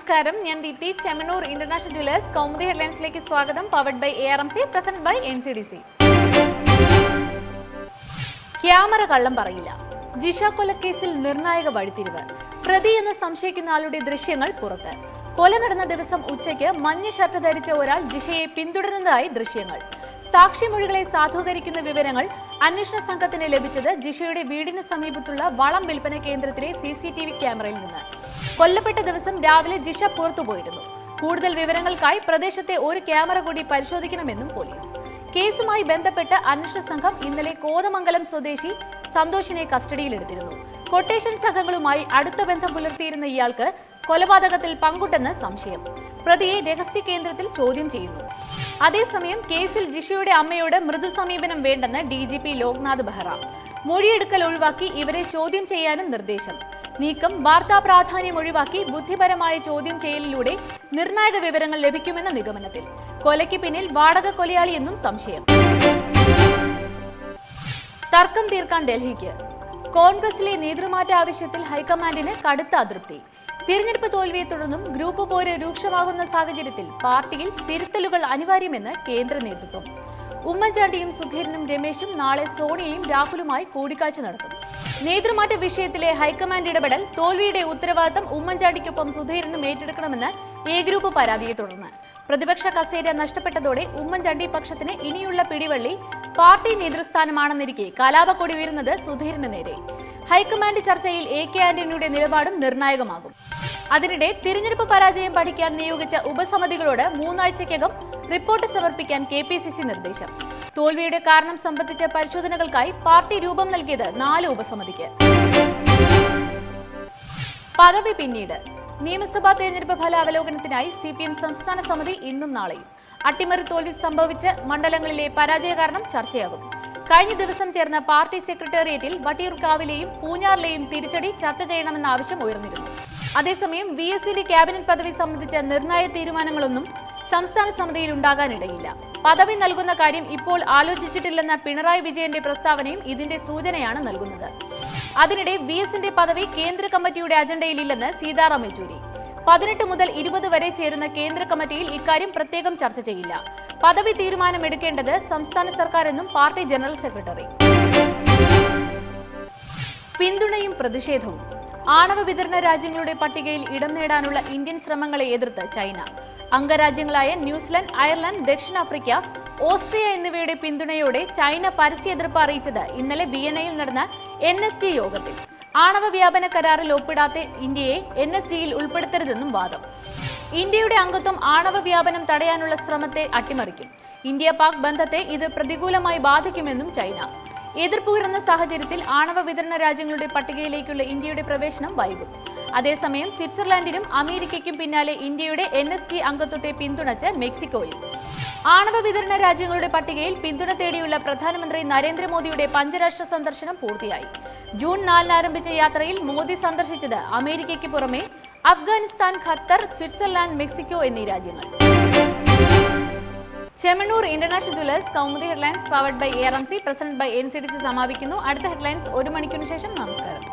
നമസ്കാരം, ഞാൻ Deepthi. Chemmanur international jewellers Kaumudi ഹെഡ്ലൈൻസിലേക്ക് സ്വാഗതം. Powered by ARMC, present by NCDC. Camera കള്ളം പറയില്ല. ജിഷ കൊലക്കേസിൽ നിർണായക വഴിത്തിരിവ്. പ്രതി എന്ന് സംശയിക്കുന്ന ആളുടെ ദൃശ്യങ്ങൾ പുറത്ത്. കൊല നടന്ന ദിവസം ഉച്ചയ്ക്ക് മഞ്ഞ ഷർട്ട് ധരിച്ച ഒരാൾ ജിഷയെ പിന്തുടരുന്നതായി ദൃശ്യങ്ങൾ. സാക്ഷിമൊഴികളെ സാധൂകരിക്കുന്ന വിവരങ്ങൾ അന്വേഷണ സംഘത്തിന് ലഭിച്ചത് ജിഷയുടെ വീടിന് സമീപത്തുള്ള വളം വിൽപ്പന കേന്ദ്രത്തിലെ CCTV ക്യാമറയിൽ നിന്ന്. കൊല്ലപ്പെട്ട ദിവസം രാവിലെ ജിഷ പുറത്തുപോയിരുന്നു. കൂടുതൽ വിവരങ്ങൾക്കായി പ്രദേശത്തെ ഒരു ക്യാമറ കൂടി പരിശോധിക്കണമെന്നും പോലീസ്. കേസുമായി ബന്ധപ്പെട്ട് അന്വേഷണ സംഘം ഇന്നലെ കോതമംഗലം സ്വദേശി സന്തോഷിനെ കസ്റ്റഡിയിലെടുത്തിരുന്നു. കൊട്ടേഷൻ സംഘങ്ങളുമായി അടുത്ത ബന്ധം പുലർത്തിയിരുന്ന ഇയാൾക്ക് കൊലപാതകത്തിൽ പങ്കുണ്ടെന്ന് സംശയം. പ്രതിയെ രഹസ്യ കേന്ദ്രത്തിൽ ചോദ്യം ചെയ്യുന്നു. അതേസമയം കേസിൽ ജിഷയുടെ അമ്മയോട് മൃദു സമീപനം വേണ്ടെന്ന് DGP ലോക്നാഥ് ബെഹ്റ. മൊഴിയെടുക്കൽ ഒഴിവാക്കി ഇവരെ ചോദ്യം ചെയ്യാനും നിർദ്ദേശം. നീക്കം വാർത്താ പ്രാധാന്യം ഒഴിവാക്കി ബുദ്ധിപരമായ ചോദ്യം ചെയ്യലിലൂടെ നിർണായക വിവരങ്ങൾ ലഭിക്കുമെന്ന നിഗമനത്തിൽ. കൊലയ്ക്ക് പിന്നിൽ വാടക കൊലയാളിയെന്നും സംശയം. തർക്കം തീർക്കാൻ ഡൽഹിക്ക്. കോൺഗ്രസിലെ നേതൃമാറ്റ ആവശ്യത്തിൽ ഹൈക്കമാൻഡിന് കടുത്ത അതൃപ്തി. തിരഞ്ഞെടുപ്പ് തോൽവിയെ തുടർന്നും ഗ്രൂപ്പ് പോര് രൂക്ഷമാകുന്ന സാഹചര്യത്തിൽ പാർട്ടിയിൽ തിരുത്തലുകൾ അനിവാര്യമെന്ന് കേന്ദ്ര നേതൃത്വം. ഉമ്മൻചാണ്ടിയും സുധീരനും രമേശും നാളെ സോണിയയും രാഹുലുമായി കൂടിക്കാഴ്ച നടത്തും. നേതൃമാറ്റ വിഷയത്തിലെ ഹൈക്കമാൻഡ് ഇടപെടൽ തോൽവിയുടെ ഉത്തരവാദിത്തം ഉമ്മൻചാണ്ടിക്കൊപ്പം സുധീരനും ഏറ്റെടുക്കണമെന്ന് A ഗ്രൂപ്പ് പരാതിയെ തുടർന്ന്. പ്രതിപക്ഷ കസേര നഷ്ടപ്പെട്ടതോടെ ഉമ്മൻചാണ്ടി പക്ഷത്തിന് ഇനിയുള്ള പിടിവള്ളി പാർട്ടി നേതൃസ്ഥാനമാണെന്നിരിക്കെ കലാപക്കൊടി ഉയരുന്നത് സുധീരന് നേരെ. ഹൈക്കമാൻഡ് ചർച്ചയിൽ AK ആന്റണിയുടെ നിലപാടും നിർണായകമാകും. അതിനിടെ തിരഞ്ഞെടുപ്പ് പരാജയം പഠിക്കാൻ നിയോഗിച്ച ഉപസമിതികളോട് 3 ആഴ്ചയ്ക്കകം റിപ്പോർട്ട് സമർപ്പിക്കാൻ KPCC നിർദ്ദേശം. തോൽവിയുടെ കാരണം സംബന്ധിച്ച പരിശോധനകൾക്കായി പാർട്ടി രൂപം നൽകിയത് 4 ഉപസമിതിക്ക്. പദവി പിന്നീട്. നിയമസഭാ തെരഞ്ഞെടുപ്പ് ഫല അവലോകനത്തിനായി CPM സംസ്ഥാന സമിതി ഇന്നും നാളെയും. അട്ടിമറി തോൽവി സംഭവിച്ച മണ്ഡലങ്ങളിലെ പരാജയ കാരണം ചർച്ചയാകും. കഴിഞ്ഞ ദിവസം ചേർന്ന പാർട്ടി സെക്രട്ടേറിയറ്റിൽ വട്ടിയൂർക്കാവിലെയും പൂഞ്ഞാറിലെയും തിരിച്ചടി ചർച്ച ചെയ്യണമെന്ന ആവശ്യം ഉയർന്നിരുന്നു. അതേസമയം VSCയുടെ ക്യാബിനറ്റ് പദവി സംബന്ധിച്ച നിർണായക തീരുമാനങ്ങളൊന്നും സംസ്ഥാന സമിതിയിൽ ഉണ്ടാകാനിടയില്ല. പദവി നൽകുന്ന കാര്യം ഇപ്പോൾ ആലോചിച്ചിട്ടില്ലെന്ന പിണറായി വിജയന്റെ പ്രസ്താവനയും ഇതിന്റെ സൂചനയാണ് നൽകുന്നത്. അതിനിടെ VSന്റെ പദവി കേന്ദ്ര കമ്മിറ്റിയുടെ അജണ്ടയിലില്ലെന്ന് സീതാറാം യെച്ചൂരി. 18 മുതൽ 20 വരെ ചേരുന്ന കേന്ദ്ര കമ്മിറ്റിയിൽ ഇക്കാര്യം പ്രത്യേകം ചർച്ച ചെയ്യില്ല. പദവി തീരുമാനമെടുക്കേണ്ടത് സംസ്ഥാന സർക്കാർ എന്നും പാർട്ടി ജനറൽ സെക്രട്ടറി. പിന്തുണയും പ്രതിഷേധവും. ആണവ വിതരണ രാജ്യങ്ങളുടെ പട്ടികയിൽ ഇടം നേടാനുള്ള ഇന്ത്യൻ ശ്രമങ്ങളെ എതിർത്ത് ചൈന. അംഗരാജ്യങ്ങളായ ന്യൂസിലൻഡ്, അയർലൻഡ്, ദക്ഷിണാഫ്രിക്ക, ഓസ്ട്രിയ എന്നിവയുടെ പിന്തുണയോടെ ചൈന പരസ്യ എതിർപ്പ് അറിയിച്ചത് ഇന്നലെ വിയന്നയിൽ നടന്ന NSG യോഗത്തിൽ. ആണവ വ്യാപന കരാറിൽ ഒപ്പിടാത്ത ഇന്ത്യയെ NSGയിൽ ഉൾപ്പെടുത്തരുതെന്നും വാദം. ഇന്ത്യയുടെ അംഗത്വം ആണവ വ്യാപനം തടയാനുള്ള ശ്രമത്തെ അട്ടിമറിക്കും. ഇന്ത്യ-പാക് ബന്ധത്തെ ഇത് പ്രതികൂലമായി ബാധിക്കുമെന്നും ചൈന. എതിർപ്പുയർന്ന സാഹചര്യത്തിൽ ആണവ വിതരണ രാജ്യങ്ങളുടെ പട്ടികയിലേക്കുള്ള ഇന്ത്യയുടെ പ്രവേശനം വൈകും. അതേസമയം സ്വിറ്റ്സർലാൻഡിനും അമേരിക്കയ്ക്കും പിന്നാലെ ഇന്ത്യയുടെ NSG അംഗത്വത്തെ പിന്തുണച്ച് മെക്സിക്കോയും. ആണവ വിതരണ രാജ്യങ്ങളുടെ പട്ടികയിൽ പിന്തുണ തേടിയുള്ള പ്രധാനമന്ത്രി നരേന്ദ്രമോദിയുടെ പഞ്ചരാഷ്ട്ര സന്ദർശനം പൂർത്തിയായി. ജൂൺ 4 ആരംഭിച്ച യാത്രയിൽ മോദി സന്ദർശിച്ചത് അമേരിക്കയ്ക്ക് പുറമെ അഫ്ഗാനിസ്ഥാൻ, ഖത്തർ, സ്വിറ്റ്സർലാൻഡ്, മെക്സിക്കോ എന്നീ രാജ്യങ്ങൾ. Chemmanur international jewellers Kaumudi headlines powered by ARMC, present by NCDC സമാപിക്കുന്നു. അടുത്ത ഹെഡ്ലൈൻസ് 1 മണിക്കൂറിന് ശേഷം. നമസ്കാരം.